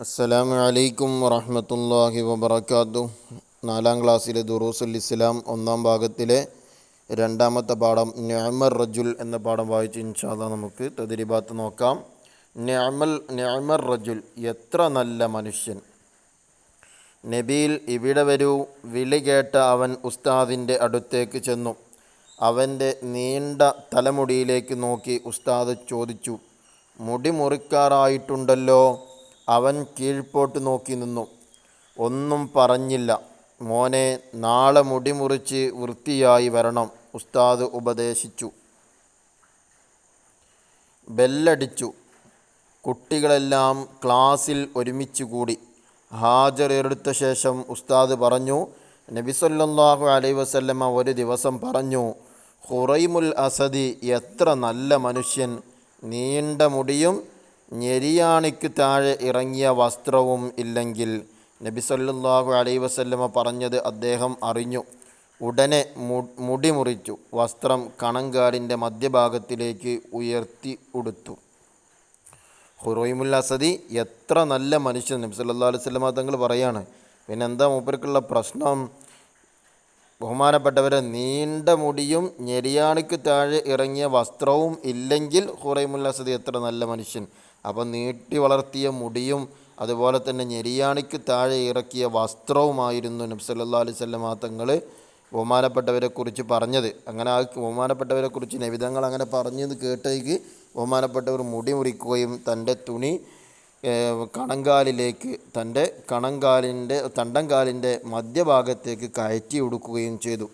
അസ്സലാമു അലൈക്കും വറഹ്മത്തുള്ളാഹി വബറകാതുഹു. 4-ാം ക്ലാസ്സിലെ ദുറൂസുൽ ഇസ്ലാം 1-ാം ഭാഗത്തിലെ 2-ാമത്തെ പാഠം നിഅമർ റജുൽ എന്ന പാഠം വായിച്ച് ഇൻഷാ അല്ലാഹ് നമുക്ക് തദ്രീബാത്ത് നോക്കാം. നിഅമർ റജുൽ, എത്ര നല്ല മനുഷ്യൻ. നബീൽ, ഇവിടെ വരൂ. വിളി കേട്ട അവൻ ഉസ്താദിൻ്റെ അടുത്തേക്ക് ചെന്നു. അവൻ്റെ നീണ്ട തലമുടിയിലേക്ക് നോക്കി ഉസ്താദ് ചോദിച്ചു, മുടി മുറിക്കാറായിട്ടുണ്ടല്ലോ. അവൻ കീഴ്പോട്ട് നോക്കി നിന്നു. ഒന്നും പറഞ്ഞില്ല. മോനെ, നാളെ മുടി മുറിച്ച് വൃത്തിയായി വരണം, ഉസ്താദ് ഉപദേശിച്ചു. ബെല്ലടിച്ചു. കുട്ടികളെല്ലാം ക്ലാസ്സിൽ ഒരുമിച്ച് കൂടി. ഹാജർ എടുത്ത ശേഷം ഉസ്താദ് പറഞ്ഞു, നബി സല്ലല്ലാഹു അലൈഹി വസല്ലമ ഒരു ദിവസം പറഞ്ഞു, ഖുറൈമുൽ അസദി എത്ര നല്ല മനുഷ്യൻ. നീണ്ട മുടിയും ഞെരിയാണിക്ക് താഴെ ഇറങ്ങിയ വസ്ത്രവും ഇല്ലെങ്കിൽ. നബി സല്ലല്ലാഹു അലൈഹി വസല്ലമ പറഞ്ഞത് അദ്ദേഹം അറിഞ്ഞു. ഉടനെ മുടി മുറിച്ചു വസ്ത്രം കണങ്കാലിൻ്റെ മധ്യഭാഗത്തിലേക്ക് ഉയർത്തി ഉടുത്തു. ഖുറൈമുൽ അസദി എത്ര നല്ല മനുഷ്യൻ. നബി സല്ലല്ലാഹു അലൈഹി വസല്ലമ തങ്ങൾ പറയാണ്. പിന്നെന്താ മൂപ്പർക്കുള്ള പ്രശ്നം? ബഹുമാനപ്പെട്ടവരെ, നീണ്ട മുടിയും ഞെരിയാണിക്ക് താഴെ ഇറങ്ങിയ വസ്ത്രവും ഇല്ലെങ്കിൽ ഖുറൈമുൽ അസദി എത്ര നല്ല മനുഷ്യൻ. അപ്പം നീട്ടി വളർത്തിയ മുടിയും അതുപോലെ തന്നെ ഞെരിയാണിക്ക് താഴെ ഇറക്കിയ വസ്ത്രവുമായിരുന്നു നബി സല്ലല്ലാഹു അലൈഹി വസല്ലമ തങ്ങൾ ബഹുമാനപ്പെട്ടവരെക്കുറിച്ച് പറഞ്ഞത്. അങ്ങനെ ആ ബഹുമാനപ്പെട്ടവരെക്കുറിച്ച് നബി തങ്ങൾ അങ്ങനെ പറഞ്ഞത് കേട്ടേക്ക് ബഹുമാനപ്പെട്ടവർ മുടി മുറിക്കുകയും തൻ്റെ തുണി തണ്ടങ്കാലിൻ്റെ മധ്യഭാഗത്തേക്ക് കയറ്റി ഉടുക്കുകയും ചെയ്തു.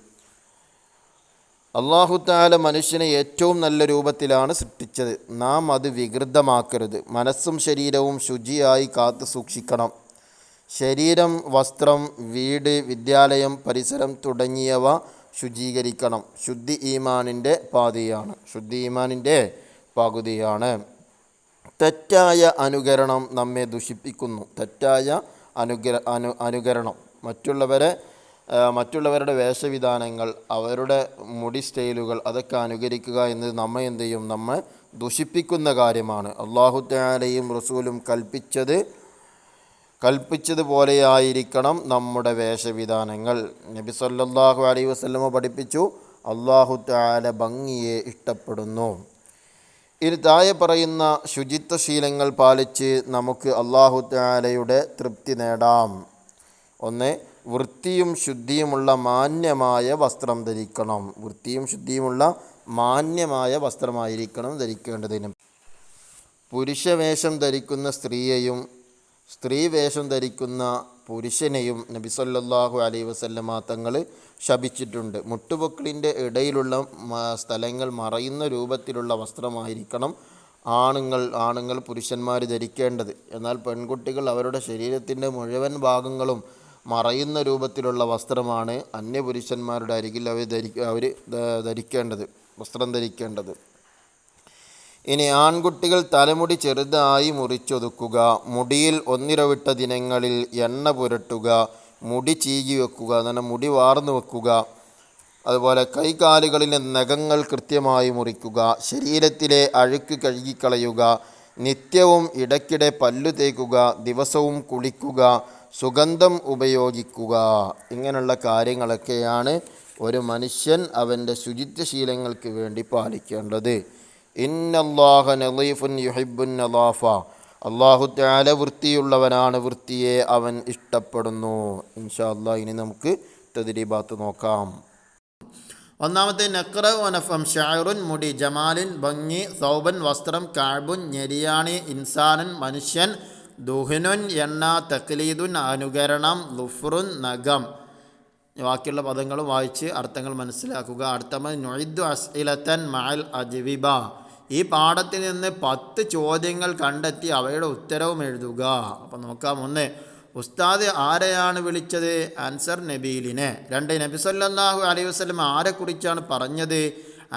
അല്ലാഹു തആല മനുഷ്യനെ ഏറ്റവും നല്ല രൂപത്തിലാണ് സൃഷ്ടിച്ചത്. നാം അത് വികൃതമാക്കരുത്. മനസ്സും ശരീരവും ശുചിയായി കാത്തു സൂക്ഷിക്കണം. ശരീരം, വസ്ത്രം, വീട്, വിദ്യാലയം, പരിസരം തുടങ്ങിയവ ശുചീകരിക്കണം. ശുദ്ധി ഈമാനിൻ്റെ പകുതിയാണ്. തെറ്റായ അനുകരണം നമ്മെ ദുഷിപ്പിക്കുന്നു. തെറ്റായ അനുകരണം, മറ്റുള്ളവരുടെ വേഷവിധാനങ്ങൾ, അവരുടെ മുടി സ്റ്റൈലുകൾ, അതൊക്കെ അനുകരിക്കുക എന്നത് നമ്മെ ദുഷിപ്പിക്കുന്ന കാര്യമാണ്. അല്ലാഹു തആലയും റസൂലും കൽപ്പിച്ചതുപോലെയായിരിക്കണം നമ്മുടെ വേഷവിധാനങ്ങൾ. നബി സല്ലല്ലാഹു അലൈഹി വസല്ലമ പഠിപ്പിച്ചു, അല്ലാഹു തആല ഭംഗിയെ ഇഷ്ടപ്പെടുന്നു. ഇനി താഴെ പറയുന്ന ശുചിത്വശീലങ്ങൾ പാലിച്ച് നമുക്ക് അല്ലാഹു തആലയുടെ തൃപ്തി നേടാം. 1. വൃത്തിയും ശുദ്ധിയുമുള്ള മാന്യമായ വസ്ത്രം ധരിക്കണം. വൃത്തിയും ശുദ്ധിയുമുള്ള മാന്യമായ വസ്ത്രമായിരിക്കണം ധരിക്കേണ്ടതിന്. പുരുഷവേഷം ധരിക്കുന്ന സ്ത്രീയെയും സ്ത്രീവേഷം ധരിക്കുന്ന പുരുഷനെയും നബി സല്ലല്ലാഹു അലൈഹി വസല്ലമ തങ്ങൾ ശപിച്ചിട്ടുണ്ട്. മുട്ടുപൊക്കിളിൻ്റെ ഇടയിലുള്ള സ്ഥലങ്ങൾ മറയുന്ന രൂപത്തിലുള്ള വസ്ത്രമായിരിക്കണം ആണുങ്ങൾ പുരുഷന്മാർ ധരിക്കേണ്ടത്. എന്നാൽ പെൺകുട്ടികൾ അവരുടെ ശരീരത്തിൻ്റെ മുഴുവൻ ഭാഗങ്ങളും മറയുന്ന രൂപത്തിലുള്ള വസ്ത്രമാണ് അന്യപുരുഷന്മാരുടെ അരികിൽ അവർ വസ്ത്രം ധരിക്കേണ്ടത്. ഇനി ആൺകുട്ടികൾ തലമുടി ചെറുതായി മുറിച്ചൊതുക്കുക, മുടിയിൽ ഒന്നിരവിട്ട ദിനങ്ങളിൽ എണ്ണ പുരട്ടുക, മുടി ചീകി വെക്കുക, മുടി വാർന്നു വെക്കുക, അതുപോലെ കൈകാലുകളിലെ നഖങ്ങൾ കൃത്യമായി മുറിക്കുക, ശരീരത്തിലെ അഴുക്ക് കഴുകിക്കളയുക, നിത്യവും ഇടയ്ക്കിടെ പല്ലു തേക്കുക, ദിവസവും കുളിക്കുക, സുഗന്ധം ഉപയോഗിക്കുക. ഇങ്ങനെയുള്ള കാര്യങ്ങളൊക്കെയാണ് ഒരു മനുഷ്യൻ അവൻ്റെ ശുചിത്വശീലങ്ങൾക്ക് വേണ്ടി പാലിക്കേണ്ടത്. ഇന്നല്ലാഹ നളീഫുൻ യുഹിബ്ബുൻ നളാഫ. അല്ലാഹു തആല വൃത്തിയുള്ളവനാണ്, വൃത്തിയെ അവൻ ഇഷ്ടപ്പെടുന്നു. ഇൻഷാ അല്ലാഹ് ഇനി നമുക്ക് തദ്രീബാത്ത് നോക്കാം. ഒന്നാമത്തെ നഖ്റ വനഫം. ഷഅറുൻ മുടി, ജമാലിൻ ഭംഗി, സൗബൻ വസ്ത്രം, കഅബുൻ ഞെരിയാണി, ഇൻസാനൻ മനുഷ്യൻ, ദുഹ്നുൻ എണ്ണ, തഖ്ലീദുൻ അനുകരണം, ളുഫ്റുൻ നഖം. ബാക്കിയുള്ള പദങ്ങളും വായിച്ച് അർത്ഥങ്ങൾ മനസ്സിലാക്കുക. അടുത്തത് നുഇദ്ദു അസ്ഇലതൻ മഅൽ അജ്വിബ. ഈ പാഠത്തിൽ നിന്ന് 10 ചോദ്യങ്ങൾ കണ്ടെത്തി അവയുടെ ഉത്തരവും എഴുതുക. അപ്പം നോക്കാം. 1. ഉസ്താദ് ആരെയാണ് വിളിച്ചത്? ആൻസർ, നബീലിനെ. 2. നബി സല്ലല്ലാഹു അലൈഹി വസല്ലം ആരെക്കുറിച്ചാണ് പറഞ്ഞത്?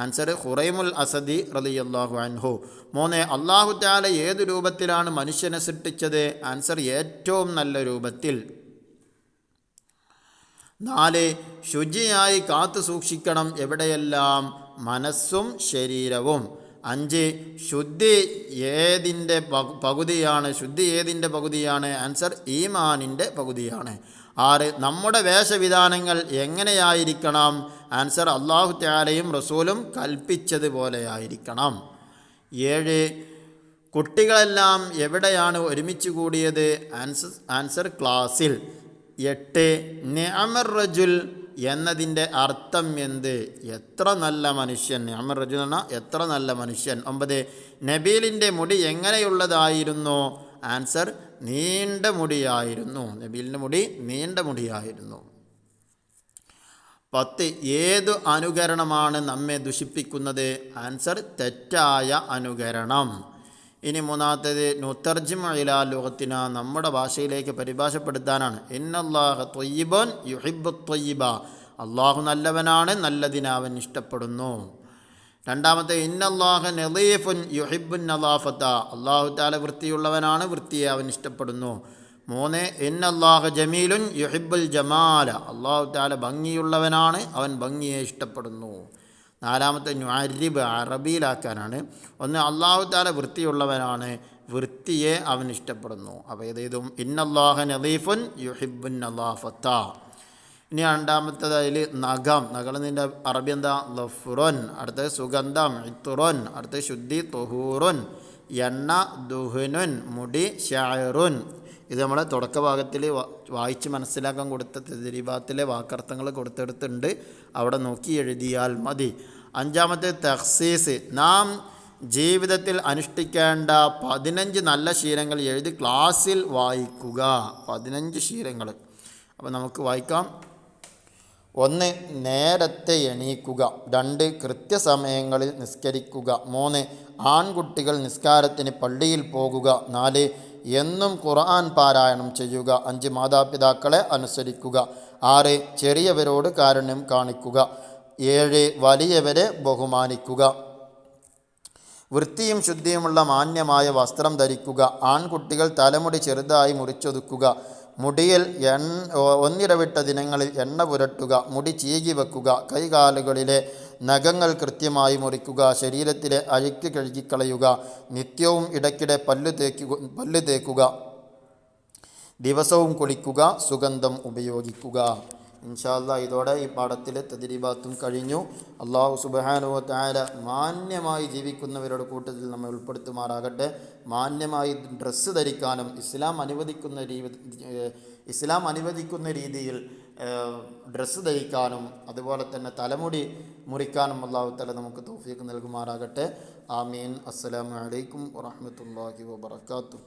ആൻസർ, ഖുറൈമുൽ അസദി റളിയല്ലാഹു അൻഹു. 3. അല്ലാഹു തആല ഏതു രൂപത്തിലാണ് മനുഷ്യനെ സൃഷ്ടിച്ചത്? ആൻസർ, ഏറ്റവും നല്ല രൂപത്തിൽ. 4. ശുചിയായി കാത്തു സൂക്ഷിക്കണം എവിടെയെല്ലാം? മനസ്സും ശരീരവും. 5 ശുദ്ധി ഏതിൻ്റെ പകുതിയാണ്? ശുദ്ധി ഏതിൻ്റെ പകുതിയാണ്? ആൻസർ ഈമാനിൻ്റെ പകുതിയാണ്. 6 നമ്മുടെ വേഷവിധാനങ്ങൾ എങ്ങനെയായിരിക്കണം? ആൻസർ അല്ലാഹു തആലയും റസൂലും കൽപ്പിച്ചതുപോലെയായിരിക്കണം. 7 കുട്ടികളെല്ലാം എവിടെയാണ് ഒരുമിച്ച് കൂടിയത്? ആൻസർ ക്ലാസ്സിൽ. 8 നിഅമർ റജുൽ എന്നതിൻ്റെ അർത്ഥം എന്ത്? എത്ര നല്ല മനുഷ്യൻ. നിഅമർ റജുൽ എന്ന എത്ര നല്ല മനുഷ്യൻ. 9 നബീലിൻ്റെ മുടി എങ്ങനെയുള്ളതായിരുന്നു? ആൻസർ നീണ്ട മുടിയായിരുന്നു. നബീലിൻ്റെ മുടി നീണ്ട മുടിയായിരുന്നു. 10 ഏതു അനുകരണമാണ് നമ്മെ ദുഷിപ്പിക്കുന്നത്? ആൻസർ തെറ്റായ അനുകരണം. ഇനി മൂന്നാമത്തേത് നുതർജിമു ഇലാ ലുഗത്തിന നമ്മുടെ ഭാഷയിലേക്ക് പരിഭാഷപ്പെടുത്താനാണ്. ഇന്നല്ലാഹ ത്വയ്യിബുൻ യുഹിബ്ബുത് ത്വയ്യിബ അള്ളാഹു നല്ലവനാണ്, നല്ലതിനെ അവൻ ഇഷ്ടപ്പെടുന്നു. രണ്ടാമത്തെ ഇന്നല്ലാഹ നളീഫുൻ യുഹിബ്ബുൻ നളാഫത അള്ളാഹു തആല വൃത്തിയുള്ളവനാണ്, വൃത്തിയെ അവൻ ഇഷ്ടപ്പെടുന്നു. 3 ഇന്നല്ലാഹ ജമീലുൻ യുഹിബ്ബുൽ ജമാല അള്ളാഹു തആല ഭംഗിയുള്ളവനാണ്, അവൻ ഭംഗിയെ ഇഷ്ടപ്പെടുന്നു. 4 നുഅരിബ് അറബിയിലാക്കാനാണ്. 1 അള്ളാഹു തആല വൃത്തിയുള്ളവനാണ്, വൃത്തിയെ അവൻ ഇഷ്ടപ്പെടുന്നു. അപ്പോൾ ഏതേതും ഇന്നല്ലാഹ നളീഫുൻ യുഹിബ്ബുൻ നളാഫത. ഇനി രണ്ടാമത്തേതിൽ നഖം. നഖത്തിൻ്റെ അറബി എന്താ? ലഫ്റുൻ. അടുത്തത് സുഗന്ധം ഇത്തുറുൻ. അടുത്തത് ശുദ്ധി തൊഹൂറുൻ. എണ്ണ ദുഹ്നുൻ. മുടി ഷഅറുൻ. ഇത് നമ്മളെ തുടക്ക ഭാഗത്തിൽ വായിച്ച് മനസ്സിലാക്കാൻ കൊടുത്ത തദ്രീബാത്തിലെ വാക്കർത്ഥങ്ങൾ കൊടുത്തെടുത്തുണ്ട്, അവിടെ നോക്കി എഴുതിയാൽ മതി. 5 തഖ്സീസ് നാം ജീവിതത്തിൽ അനുഷ്ഠിക്കേണ്ട 15 നല്ല ശീലങ്ങൾ എഴുതി ക്ലാസ്സിൽ വായിക്കുക. 15 ശീലങ്ങൾ. അപ്പോൾ നമുക്ക് വായിക്കാം. 1 നേരത്തെ എണീക്കുക. 2 കൃത്യസമയങ്ങളിൽ നിസ്കരിക്കുക. 3 ആൺകുട്ടികൾ നിസ്കാരത്തിന് പള്ളിയിൽ പോകുക. 4 എന്നും ഖുർആൻ പാരായണം ചെയ്യുക. 5 മാതാപിതാക്കളെ അനുസരിക്കുക. 6 ചെറിയവരോട് കാരുണ്യം കാണിക്കുക. 7 വലിയവരെ ബഹുമാനിക്കുക. വൃത്തിയും ശുദ്ധിയുമുള്ള മാന്യമായ വസ്ത്രം ധരിക്കുക. ആൺകുട്ടികൾ തലമുടി ചെറുതായി മുറിച്ചൊതുക്കുക. മുടിയിൽ ഒന്നിടവിട്ട ദിനങ്ങളിൽ എണ്ണ പുരട്ടുക. മുടി ചീകി വെക്കുക. കൈകാലുകളിലെ നഖങ്ങൾ കൃത്യമായി മുറിക്കുക. ശരീരത്തിലെ അഴുക്ക് കഴുകിക്കളയുക. നിത്യവും ഇടയ്ക്കിടെ പല്ല് തേക്കുക. ദിവസവും കുളിക്കുക. സുഗന്ധം ഉപയോഗിക്കുക. ഇൻഷാ അല്ലാഹ് ഇതോടെ ഈ പാഠത്തിലെ തദ്രീബാത്തും കഴിഞ്ഞു. അല്ലാഹു സുബ്ഹാനഹു വ തആല മാന്യമായി ജീവിക്കുന്നവരുടെ കൂട്ടത്തിൽ നമ്മെ ഉൾപ്പെടുത്തുമാറാകട്ടെ. മാന്യമായി ഡ്രസ്സ് ധരിക്കാനും ഇസ്ലാം അനുവദിക്കുന്ന രീതിയിൽ ഡ്രസ്സ് ധരിക്കാനും അതുപോലെ തന്നെ തലമുടി മുറിക്കാനും അല്ലാഹു തആല നമുക്ക് തൗഫീഖ് നൽകുമാറാകട്ടെ. ആമീൻ. അസ്സലാമു അലൈക്കും വറഹ്മത്തുള്ളാഹി വബറകാതുഹു.